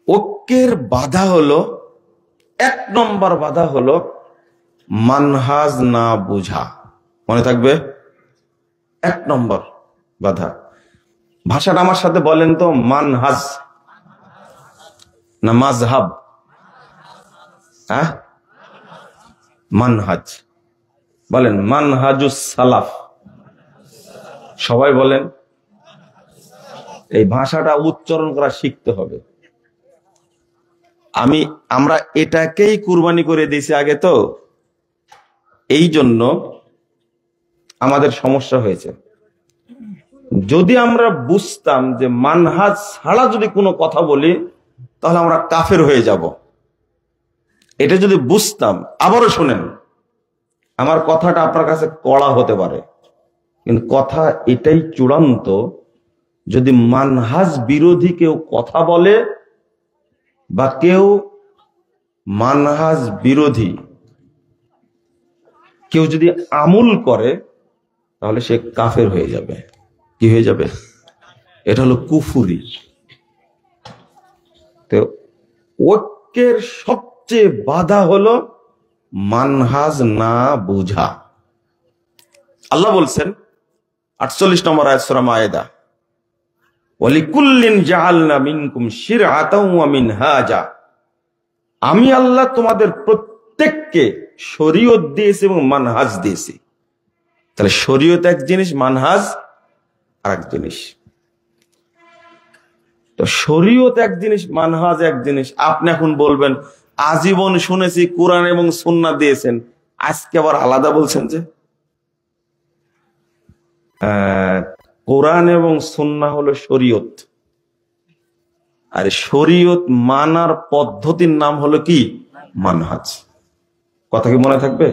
ঐক্যের বাধা হলো, 1 নম্বর বাধা হলো মানহাজ না বোঝা। মনে থাকবে, 1 নম্বর বাধা। ভাষাটা আমার সাথে বলেন তো, মানহাজ না মাযহাব? মানহাজ বলেন, মানহাজুস সালাফ। সবাই বলেন। এই ভাষাটা উচ্চারণ করা শিখতে হবে। আমরা এটাকেই কুরবানি করে দিয়েছি আগে, তো এই জন্য আমাদের সমস্যা হয়েছে। যদি আমরা বুঝতাম যে মানহাজ ছাড়া যদি কোনো কথা বলি তাহলে আমরা কাফের হয়ে যাব, এটা যদি বুঝতাম। আবারও শুনেন, আমার কথাটা আপনার কাছে কড়া হতে পারে, কিন্তু কথা এটাই চূড়ান্ত। যদি মানহাজ বিরোধী কেউ কথা বলে বা কেউ মানহাজ বিরোধী কেউ যদি আমল করে, তাহলে সে কাফের হয়ে যাবে। কি হয়ে যাবে? এটা হলো কুফুরি। তো ঐক্যের সবচেয়ে বাধা হলো মানহাজ না বুঝা। আল্লাহ বলছেন 48 নম্বর আয়াত সূরা মায়েদা, ওয়ালিকুল্লিন জাআলনা মিনকুম শিরআতাও ওয়া মিনহাজা। আমি আল্লাহ তোমাদের প্রত্যেককে শরীয়ত দিয়েছি এবং মানহাজ দিয়েছি। তাহলে শরীয়ত এক জিনিস, মানহাজ আরেক জিনিস। তো শরীয়ত এক জিনিস, মানহাজ এক জিনিস। আপনি এখন বলবেন আজীবন শুনেছি কোরআন এবং সুন্নাহ দিয়েছেন, আজকে আবার আলাদা বলছেন যে? কোরআন এবং সুন্নাহ হলো শরীয়ত, আর শরীয়ত মানার পদ্ধতির নাম হলো কি? মানহাজ। কথা কি মনে থাকবে?